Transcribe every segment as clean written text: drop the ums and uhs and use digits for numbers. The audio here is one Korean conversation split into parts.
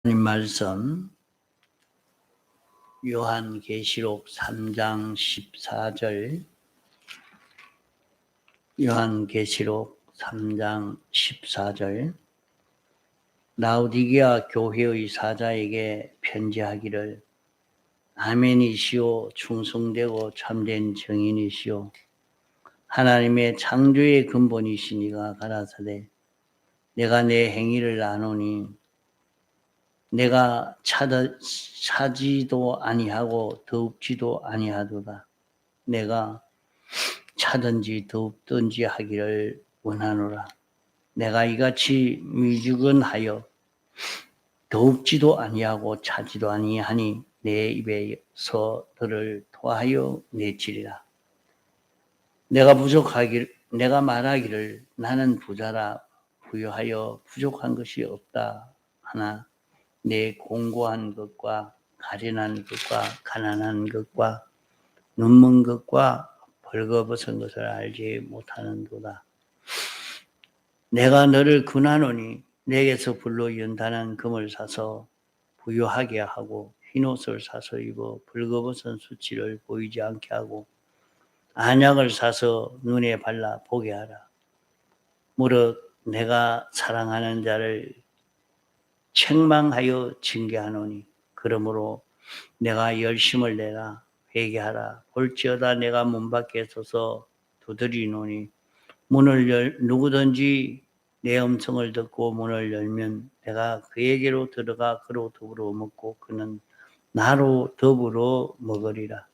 하나님 말씀 요한계시록 3장 14절 요한계시록 3장 14절 라오디게아 교회의 사자에게 편지하기를 아멘이시오 충성되고 참된 증인이시오 하나님의 창조의 근본이시니가 가라사대 내가 내 행위를 아노니 내가 차지도 아니하고 더웁지도 아니하도다. 내가 차든지 더웁든지 하기를 원하노라. 내가 이같이 미죽은하여 더웁지도 아니하고 차지도 아니하니 내 입에서 들을 토하여 내치리라. 내가 말하기를 나는 부자라 부유하여 부족한 것이 없다 하나 내 공고한 것과 가련한 것과 가난한 것과 눈먼 것과 벌거벗은 것을 알지 못하는도다. 내가 너를 권하노니 내게서 불로 연단한 금을 사서 부유하게 하고 흰옷을 사서 입어 벌거벗은 수치를 보이지 않게 하고 안약을 사서 눈에 발라 보게 하라. 무릇 내가 사랑하는 자를 책망하여 징계하노니 그러므로 내가 열심을 내라 회개하라. 볼지어다 내가 문 밖에 서서 두드리노니 누구든지 내 음성을 듣고 문을 열면 내가 그에게로 들어가 그로 더불어 먹고 그는 나로 더불어 먹으리라.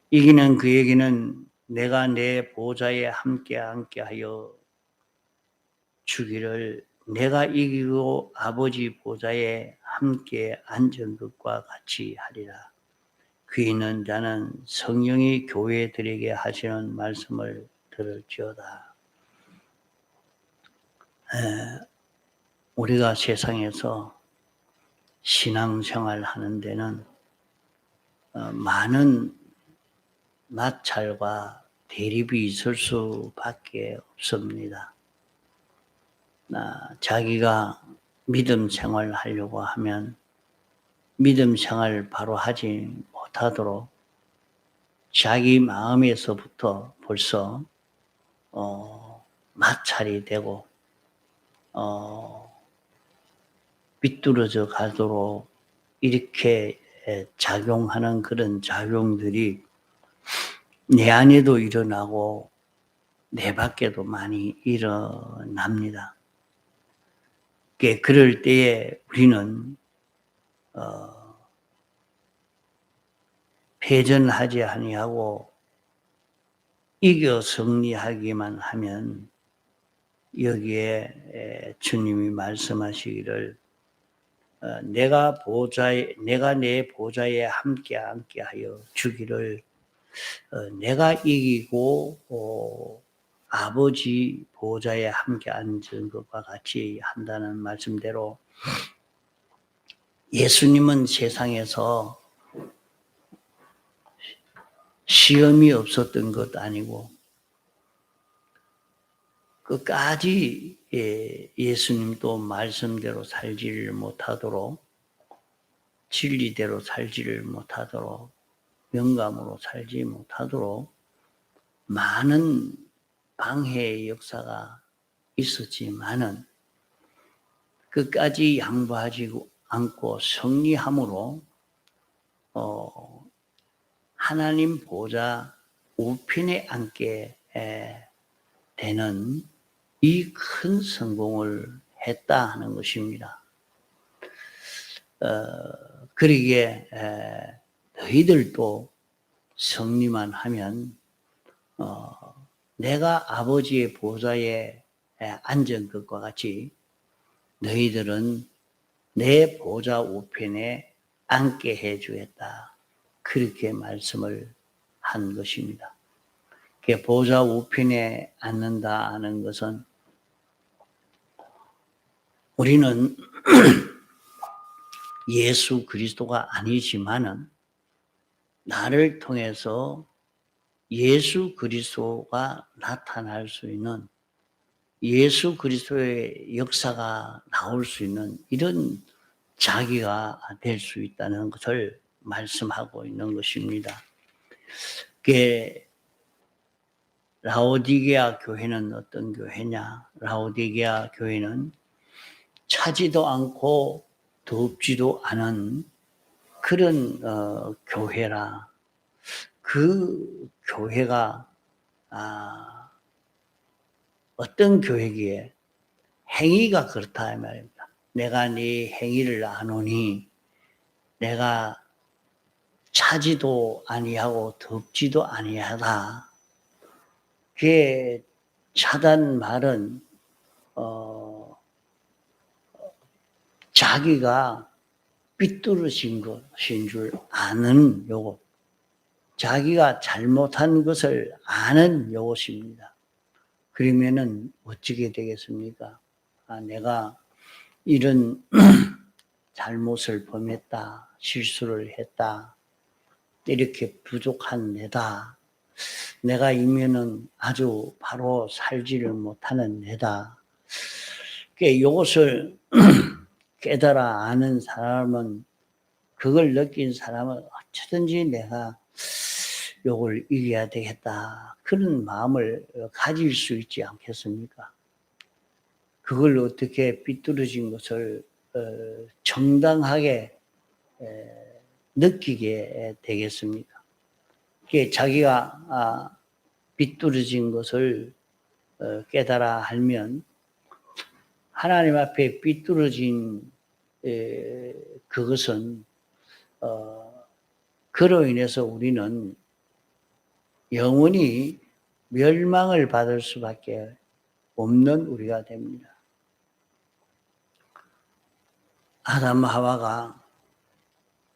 이기는 그에게는 내가 내 보좌에 함께 하여 주기를 내가 이기고 아버지 보좌에 함께 앉은 것과 같이 하리라. 귀 있는 자는 성령이 교회들에게 하시는 말씀을 들을지어다. 우리가 세상에서 신앙생활 하는 데는 많은 마찰과 대립이 있을 수밖에 없습니다. 자기가 믿음 생활을 하려고 하면 믿음 생활을 바로 하지 못하도록 자기 마음에서부터 벌써 마찰이 되고 삐뚤어져 가도록 이렇게 작용하는 그런 작용들이 내 안에도 일어나고 내 밖에도 많이 일어납니다. 그럴 때에 우리는 패전하지 아니하고 이겨 승리하기만 하면 여기에 주님이 말씀하시기를 내가 내 보좌에 함께 하여 주기를 내가 이기고 아버지 보좌에 함께 앉은 것과 같이 한다는 말씀대로 예수님은 세상에서 시험이 없었던 것 아니고 끝까지 예수님도 말씀대로 살지를 못하도록 진리대로 살지를 못하도록 영감으로 살지 못하도록 많은 방해의 역사가 있었지만은 끝까지 양보하지 않고 승리함으로 하나님 보좌 우편에 앉게 되는 이 큰 성공을 했다 하는 것입니다. 그러기에 너희들도 승리만 하면 내가 아버지의 보좌에 앉은 것과 같이 너희들은 내 보좌 우편에 앉게 해주겠다. 그렇게 말씀을 한 것입니다. 보좌 우편에 앉는다 하는 것은 우리는 예수 그리스도가 아니지만은 나를 통해서 예수 그리스도가 나타날 수 있는 예수 그리스도의 역사가 나올 수 있는 이런 자기가 될 수 있다는 것을 말씀하고 있는 것입니다. 그게 라오디게아 교회는 어떤 교회냐? 라오디게아 교회는 차지도 않고 덥지도 않은 그런 교회라. 그 교회가 어떤 교회기에 행위가 그렇다 이 말입니다. 내가 네 행위를 아노니 내가 차지도 아니하고 덥지도 아니하다. 그게 차단 말은 자기가 삐뚤어진 것인 줄 아는 요것, 자기가 잘못한 것을 아는 요것입니다. 그러면은 어떻게 되겠습니까? 내가 이런 잘못을 범했다, 실수를 했다, 이렇게 부족한 내다, 내가 이면은 아주 바로 살지를 못하는 내다. 이것을 깨달아 아는 사람은, 그걸 느낀 사람은 어쩌든지 내가 요걸 이겨야 되겠다, 그런 마음을 가질 수 있지 않겠습니까? 그걸 어떻게 삐뚤어진 것을 정당하게 느끼게 되겠습니까? 자기가 삐뚤어진 것을 깨달아 알면 하나님 앞에 삐뚤어진 그것은 그로 인해서 우리는 영원히 멸망을 받을 수밖에 없는 우리가 됩니다. 아담 하와가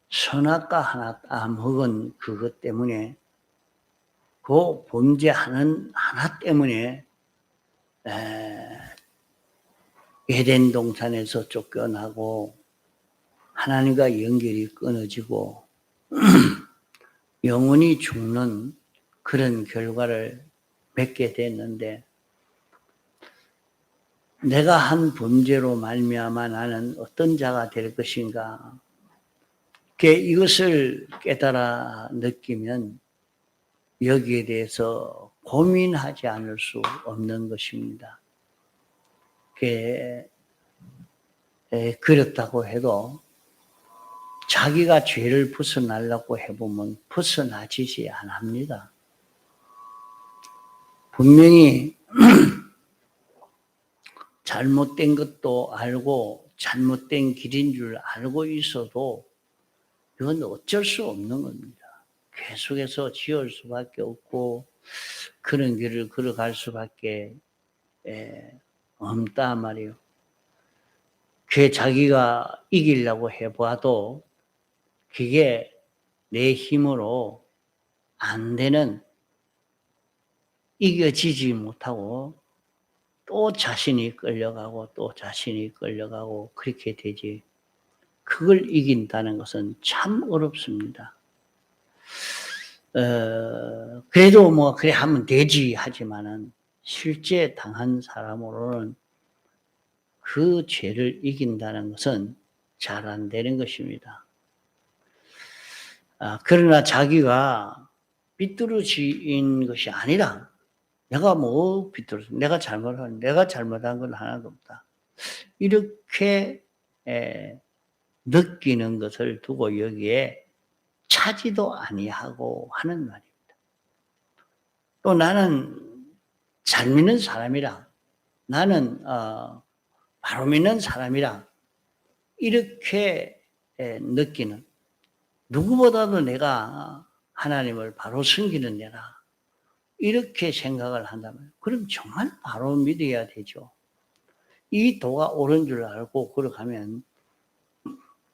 선악과 하나 먹은 그것 때문에, 그 범죄하는 하나 때문에 에덴 동산에서 쫓겨나고 하나님과 연결이 끊어지고 영원히 죽는 그런 결과를 맺게 됐는데, 내가 한 범죄로 말미암아 나는 어떤 자가 될 것인가? 이것을 깨달아 느끼면 여기에 대해서 고민하지 않을 수 없는 것입니다. 그렇다고 해도 자기가 죄를 벗어나려고 해보면 벗어나지지 않습니다. 분명히 잘못된 것도 알고 잘못된 길인 줄 알고 있어도 이건 어쩔 수 없는 겁니다. 계속해서 지을 수밖에 없고 그런 길을 걸어갈 수밖에 없단 말이에요. 자기가 이기려고 해봐도 그게 내 힘으로 안 되는, 이겨지지 못하고 또 자신이 끌려가고 또 자신이 끌려가고 그렇게 되지. 그걸 이긴다는 것은 참 어렵습니다. 그래도 뭐 그래 하면 되지 하지만은 실제 당한 사람으로는 그 죄를 이긴다는 것은 잘 안 되는 것입니다. 그러나 자기가 삐뚤어진 것이 아니라 내가 뭐 삐뚤어져, 내가 잘못한 건 하나도 없다, 이렇게 느끼는 것을 두고 여기에 차지도 아니하고 하는 말입니다. 또 나는 잘 믿는 사람이라, 나는 바로 믿는 사람이라, 이렇게 느끼는, 누구보다도 내가 하나님을 바로 섬기는 내라, 이렇게 생각을 한다면 그럼 정말 바로 믿어야 되죠. 이 도가 옳은 줄 알고 걸어가면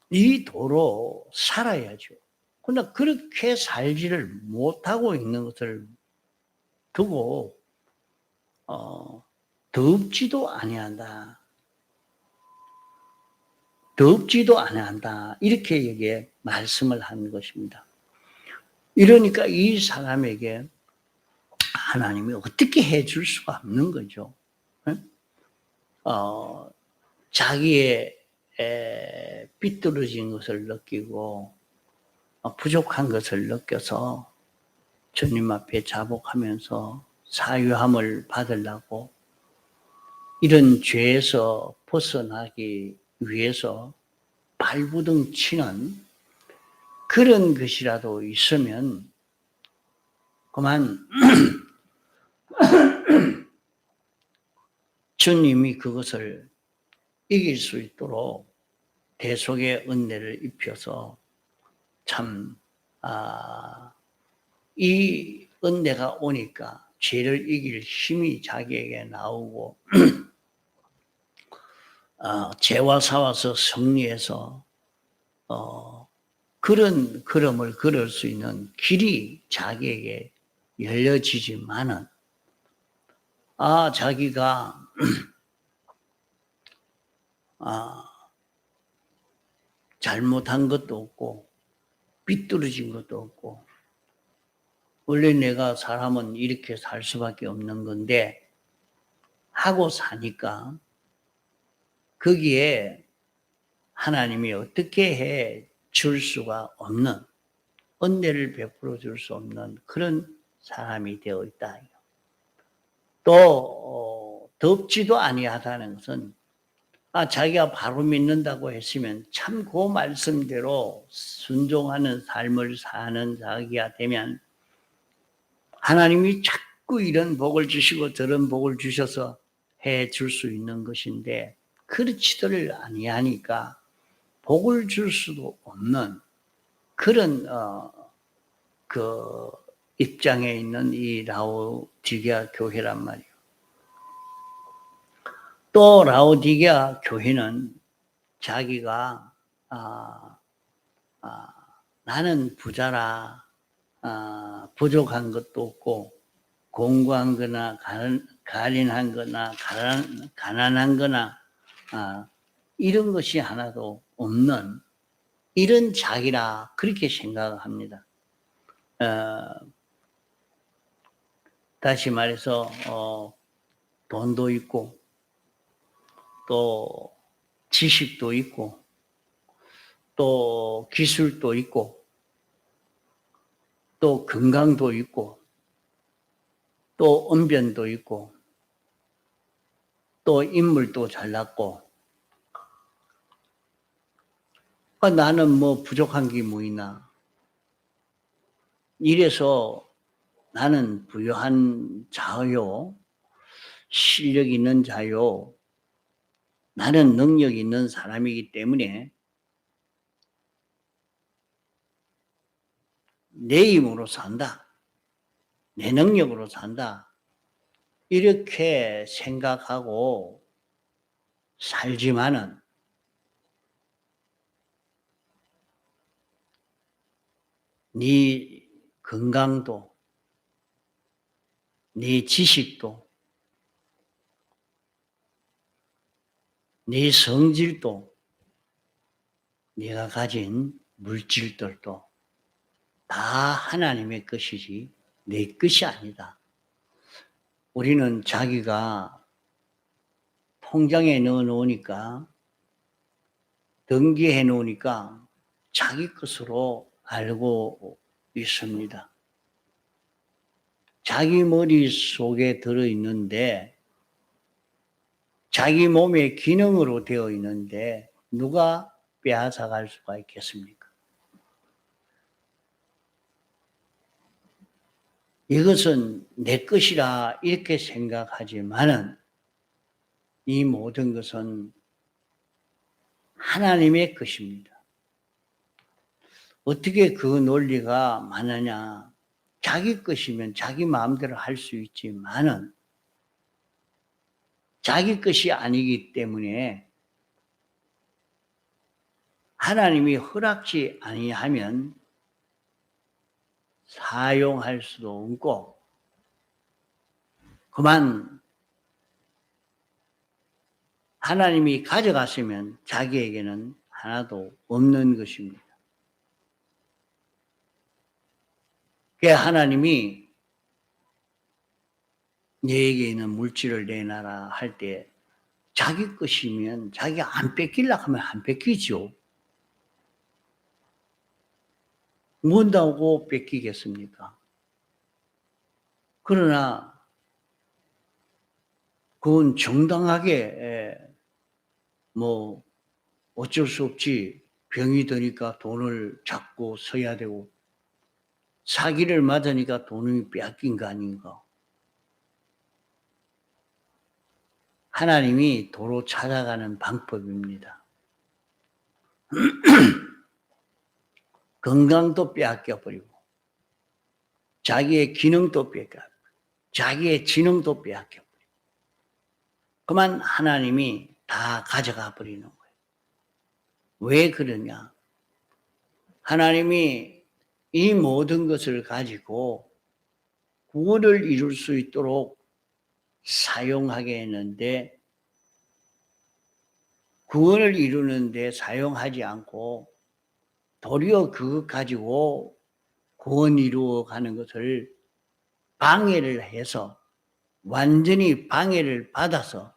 이 도로 살아야죠. 그러나 그렇게 살지를 못하고 있는 것을 두고 덥지도 아니한다, 덥지도 아니한다, 이렇게 여기에 말씀을 한 것입니다. 이러니까 이 사람에게 하나님이 어떻게 해줄 수가 없는 거죠. 자기의 삐뚤어진 것을 느끼고 부족한 것을 느껴서 주님 앞에 자복하면서 사유함을 받으려고 이런 죄에서 벗어나기 위해서 발부둥 치는 그런 것이라도 있으면 그만 주님이 그것을 이길 수 있도록 대속의 은혜를 입혀서 참, 이 은혜가 오니까 죄를 이길 힘이 자기에게 나오고, 죄와 싸워서 승리해서, 그런 걸음을 걸을 수 있는 길이 자기에게 열려지지만은, 자기가, 잘못한 것도 없고, 삐뚤어진 것도 없고, 원래 내가 사람은 이렇게 살 수밖에 없는 건데, 하고 사니까, 거기에 하나님이 어떻게 해 줄 수가 없는, 은혜를 베풀어 줄 수 없는 그런 사람이 되어 있다. 또, 덥지도 아니하다는 것은, 자기가 바로 믿는다고 했으면 참 그 말씀대로 순종하는 삶을 사는 자기가 되면 하나님이 자꾸 이런 복을 주시고 저런 복을 주셔서 해 줄 수 있는 것인데 그렇지들 아니하니까 복을 줄 수도 없는 그런 그 입장에 있는 이 라오디게아 교회란 말이에요. 또 라오디게아 교회는 자기가 나는 부자라 부족한 것도 없고 공고한 거나 가련한 거나 가난한 거나 이런 것이 하나도 없는 이런 자기라 그렇게 생각합니다. 다시 말해서 돈도 있고 또 지식도 있고 또 기술도 있고 또 건강도 있고 또 언변도 있고 또 인물도 잘났고 나는 뭐 부족한 게 뭐 있나 이래서 나는 부유한 자요 실력 있는 자요 나는 능력 있는 사람이기 때문에 내 힘으로 산다. 내 능력으로 산다. 이렇게 생각하고 살지만은 네 건강도 네 지식도 네 성질도 네가 가진 물질들도 다 하나님의 것이지 내 것이 아니다. 우리는 자기가 통장에 넣어 놓으니까 등기해 놓으니까 자기 것으로 알고 있습니다. 자기 머릿속에 들어있는데 자기 몸의 기능으로 되어 있는데 누가 빼앗아갈 수가 있겠습니까? 이것은 내 것이라 이렇게 생각하지만은 이 모든 것은 하나님의 것입니다. 어떻게 그 논리가 많으냐? 자기 것이면 자기 마음대로 할 수 있지만은 자기 것이 아니기 때문에 하나님이 허락지 아니하면 사용할 수도 없고 그만 하나님이 가져갔으면 자기에게는 하나도 없는 것입니다. 그러니까 하나님이 너에게 있는 물질을 내놔라 할 때 자기 것이면 자기가 안 뺏기려고 하면 안 뺏기죠. 뭔다고 뺏기겠습니까? 그러나 그건 정당하게 뭐 어쩔 수 없지. 병이 드니까 돈을 잡고 써야 되고 사기를 맞으니까 돈이 빼앗긴 거 아닌가. 하나님이 도로 찾아가는 방법입니다. 건강도 빼앗겨버리고 자기의 기능도 빼앗겨 자기의 지능도 빼앗겨버리고 그만 하나님이 다 가져가 버리는 거예요. 왜 그러냐? 하나님이 이 모든 것을 가지고 구원을 이룰 수 있도록 사용하게 했는데 구원을 이루는데 사용하지 않고 도리어 그것 가지고 구원 이루어 가는 것을 방해를 해서 완전히 방해를 받아서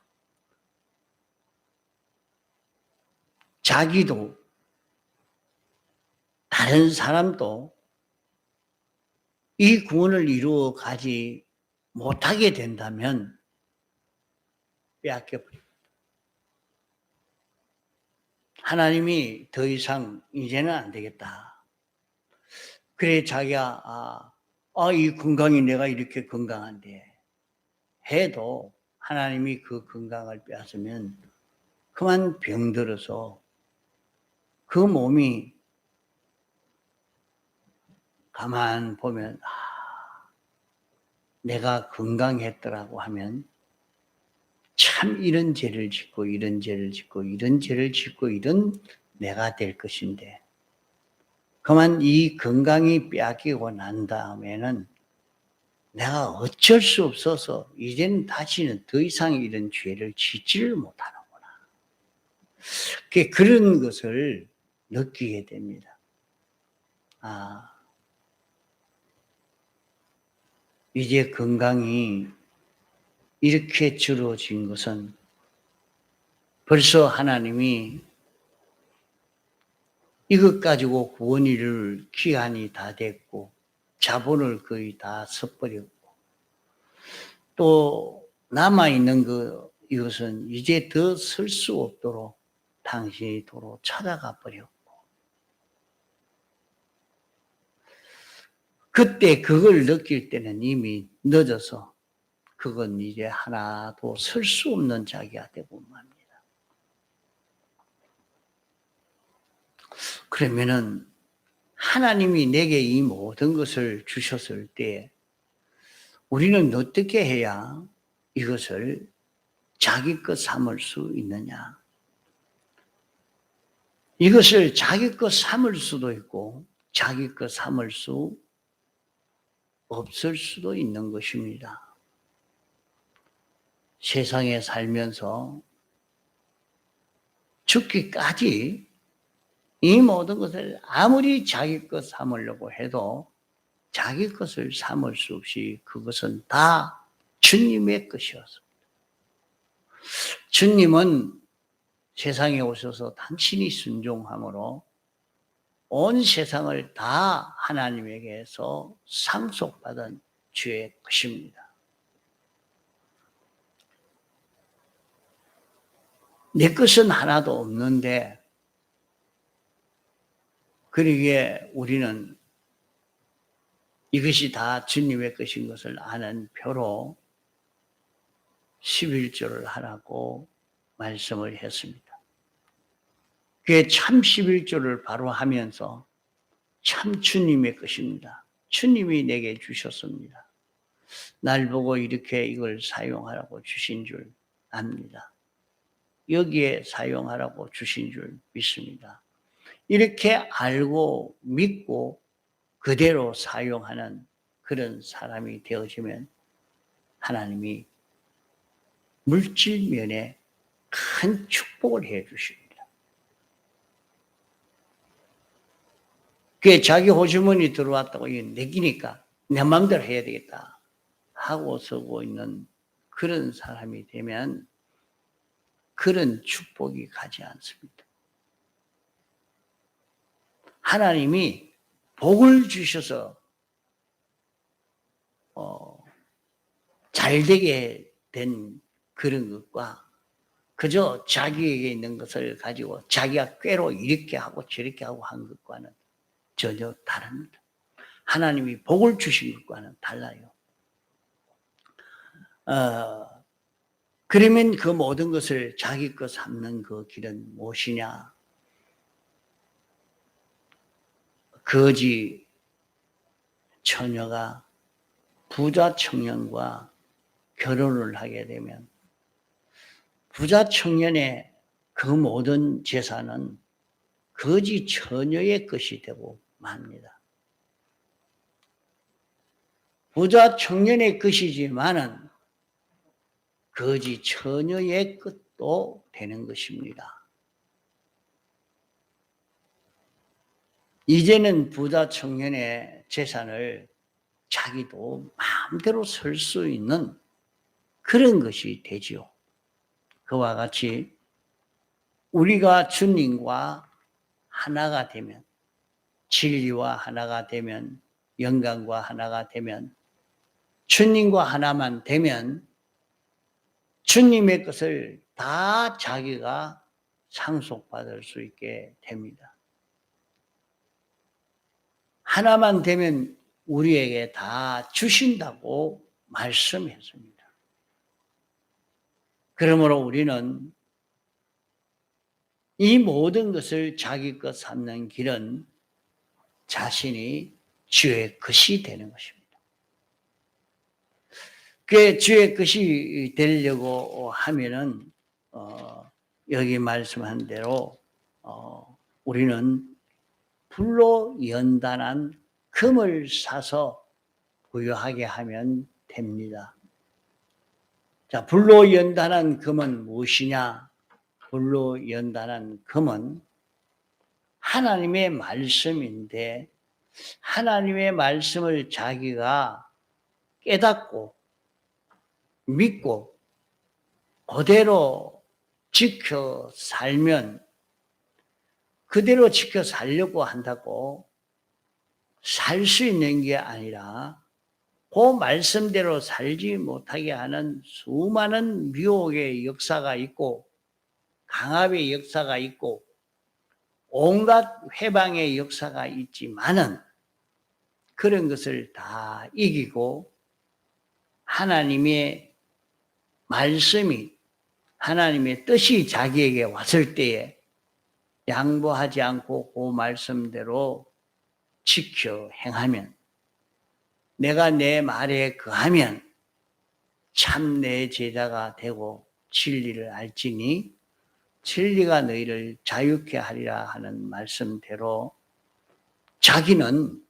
자기도 다른 사람도 이 구원을 이루어 가지 못하게 된다면 빼앗겨버립니다. 하나님이 더 이상 이제는 안 되겠다. 그래 자기가 이 건강이 내가 이렇게 건강한데 해도 하나님이 그 건강을 빼앗으면 그만 병들어서 그 몸이 가만 보면 내가 건강했더라고 하면 참 이런 죄를 짓고 이런 죄를 짓고 이런 죄를 짓고 이런 내가 될 것인데 그만 이 건강이 빼앗기고 난 다음에는 내가 어쩔 수 없어서 이제는 다시는 더 이상 이런 죄를 짓지를 못하는구나. 그런 것을 느끼게 됩니다. 이제 건강이 이렇게 줄어진 것은 벌써 하나님이 이것 가지고 구원 이룰 기한이 다 됐고 자본을 거의 다 써버렸고 또 남아있는 이것은 이제 더 쓸 수 없도록 당신이 도로 찾아가 버렸고 그때 그걸 느낄 때는 이미 늦어서 그건 이제 하나도 쓸 수 없는 자기가 되고 맙니다. 그러면은 하나님이 내게 이 모든 것을 주셨을 때 우리는 어떻게 해야 이것을 자기 것 삼을 수 있느냐? 이것을 자기 것 삼을 수도 있고 자기 것 삼을 수 없을 수도 있는 것입니다. 세상에 살면서 죽기까지 이 모든 것을 아무리 자기 것 삼으려고 해도 자기 것을 삼을 수 없이 그것은 다 주님의 것이었습니다. 주님은 세상에 오셔서 당신이 순종함으로 온 세상을 다 하나님에게서 상속받은 주의 것입니다. 내 것은 하나도 없는데 그러기에 우리는 이것이 다 주님의 것인 것을 아는 표로 11조를 하라고 말씀을 했습니다. 그게 참 11조를 바로 하면서 참 주님의 것입니다. 주님이 내게 주셨습니다. 날 보고 이렇게 이걸 사용하라고 주신 줄 압니다. 여기에 사용하라고 주신 줄 믿습니다. 이렇게 알고 믿고 그대로 사용하는 그런 사람이 되어지면 하나님이 물질면에 큰 축복을 해 주십니다. 그게 자기 호주머니 들어왔다고 내기니까 내 마음대로 해야 되겠다 하고 서고 있는 그런 사람이 되면 그런 축복이 가지 않습니다. 하나님이 복을 주셔서 잘되게 된 그런 것과 그저 자기에게 있는 것을 가지고 자기가 꾀로 이렇게 하고 저렇게 하고 한 것과는 전혀 다릅니다. 하나님이 복을 주신 것과는 달라요. 그러면 그 모든 것을 자기 것 삼는 그 길은 무엇이냐? 거지 처녀가 부자 청년과 결혼을 하게 되면 부자 청년의 그 모든 재산은 거지 처녀의 것이 되고 맙니다. 부자 청년의 것이지만은 거지 처녀의 것도 되는 것입니다. 이제는 부자 청년의 재산을 자기도 마음대로 쓸 수 있는 그런 것이 되지요. 그와 같이 우리가 주님과 하나가 되면, 진리와 하나가 되면, 영광과 하나가 되면, 주님과 하나만 되면 주님의 것을 다 자기가 상속받을 수 있게 됩니다. 하나만 되면 우리에게 다 주신다고 말씀했습니다. 그러므로 우리는 이 모든 것을 자기 것 삼는 길은 자신이 주의 것이 되는 것입니다. 그 주의 것이 되려고 하면은 여기 말씀한 대로 우리는 불로 연단한 금을 사서 부여하게 하면 됩니다. 자, 불로 연단한 금은 무엇이냐? 불로 연단한 금은 하나님의 말씀인데 하나님의 말씀을 자기가 깨닫고 믿고 그대로 지켜 살면 그대로 지켜 살려고 한다고 살 수 있는 게 아니라 그 말씀대로 살지 못하게 하는 수많은 미혹의 역사가 있고 강압의 역사가 있고 온갖 회방의 역사가 있지만은 그런 것을 다 이기고 하나님의 말씀이 하나님의 뜻이 자기에게 왔을 때에 양보하지 않고 그 말씀대로 지켜 행하면 내가 내 말에 거하면 참 내 제자가 되고 진리를 알지니 진리가 너희를 자유케 하리라 하는 말씀대로 자기는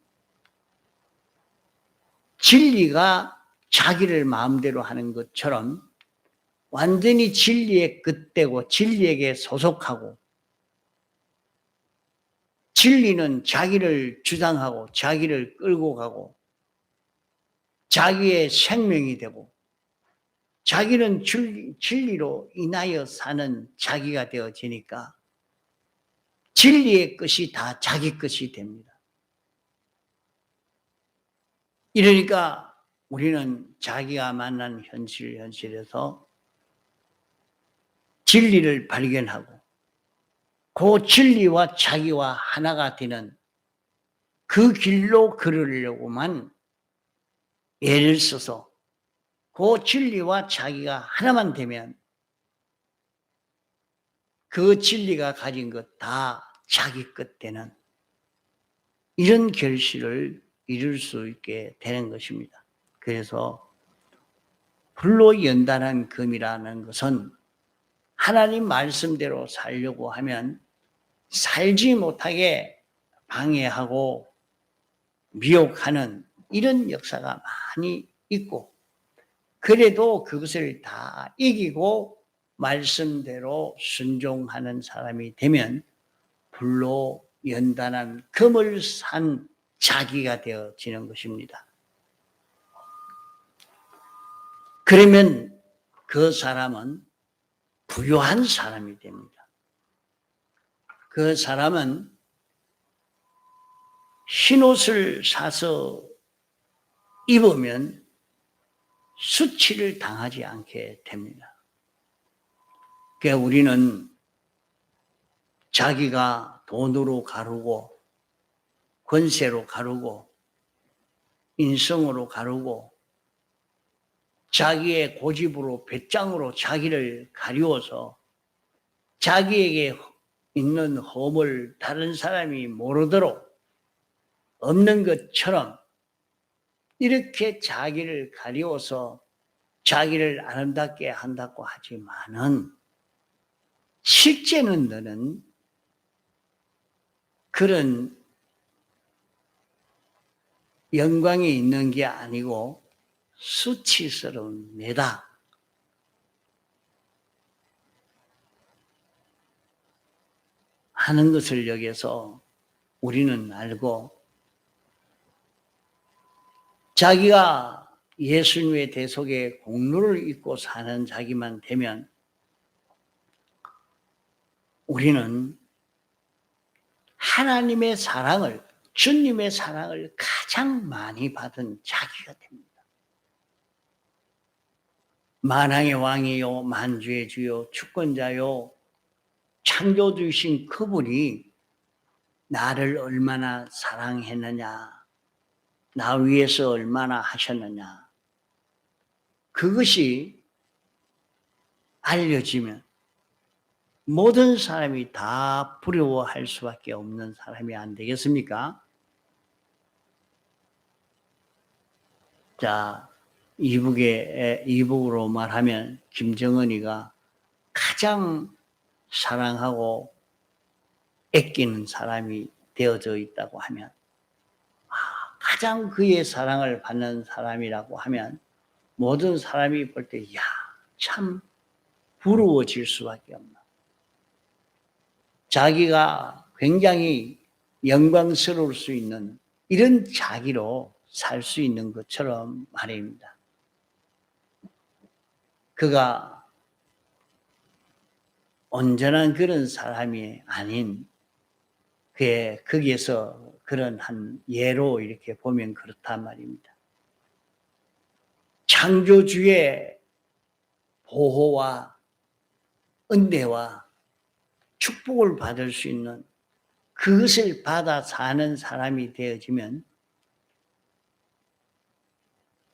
진리가 자기를 마음대로 하는 것처럼 완전히 진리의 끝되고 진리에게 소속하고 진리는 자기를 주장하고 자기를 끌고 가고 자기의 생명이 되고 자기는 진리로 인하여 사는 자기가 되어지니까 진리의 것이 다 자기 것이 됩니다. 이러니까 우리는 자기가 만난 현실에서 진리를 발견하고 그 진리와 자기와 하나가 되는 그 길로 걸으려고만 애를 써서 그 진리와 자기가 하나만 되면 그 진리가 가진 것 다 자기 것 되는 이런 결실을 이룰 수 있게 되는 것입니다. 그래서 불로 연단한 금이라는 것은 하나님 말씀대로 살려고 하면 살지 못하게 방해하고 미혹하는 이런 역사가 많이 있고 그래도 그것을 다 이기고 말씀대로 순종하는 사람이 되면 불로 연단한 금을 산 자기가 되어지는 것입니다. 그러면 그 사람은 부유한 사람이 됩니다. 그 사람은 흰옷을 사서 입으면 수치를 당하지 않게 됩니다. 그러니까 우리는 자기가 돈으로 가르고 권세로 가르고 인성으로 가르고 자기의 고집으로 배짱으로 자기를 가리워서 자기에게 있는 허물 다른 사람이 모르도록 없는 것처럼 이렇게 자기를 가리워서 자기를 아름답게 한다고 하지만은 실제는 너는 그런 영광이 있는 게 아니고 수치스러운 내다. 하는 것을 여기서 우리는 알고 자기가 예수님의 대속에 공로를 잇고 사는 자기만 되면 우리는 하나님의 사랑을, 주님의 사랑을 가장 많이 받은 자기가 됩니다. 만왕의 왕이요 만주의 주요 주권자요 창조주이신 그분이 나를 얼마나 사랑했느냐, 나 위해서 얼마나 하셨느냐, 그것이 알려지면 모든 사람이 다 부러워할 수밖에 없는 사람이 안 되겠습니까? 자, 이북으로 말하면 김정은이가 가장 사랑하고 아끼는 사람이 되어져 있다고 하면, 가장 그의 사랑을 받는 사람이라고 하면 모든 사람이 볼 때 야, 참 부러워질 수밖에 없나. 자기가 굉장히 영광스러울 수 있는 이런 자기로 살 수 있는 것처럼 말입니다. 그가 온전한 그런 사람이 아닌 거기에서 그런 한 예로 이렇게 보면 그렇단 말입니다. 창조주의 보호와 은혜와 축복을 받을 수 있는 그것을 받아 사는 사람이 되어지면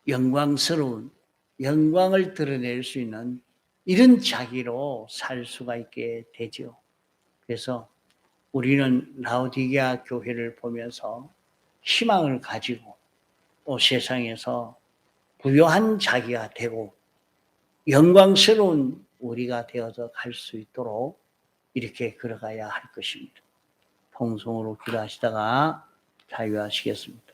영광스러운 영광을 드러낼 수 있는 이런 자기로 살 수가 있게 되죠. 그래서 우리는 라오디게아 교회를 보면서 희망을 가지고 또 세상에서 부유한 자기가 되고 영광스러운 우리가 되어서 갈 수 있도록 이렇게 걸어가야 할 것입니다. 통성으로 기도하시다가 자유하시겠습니다.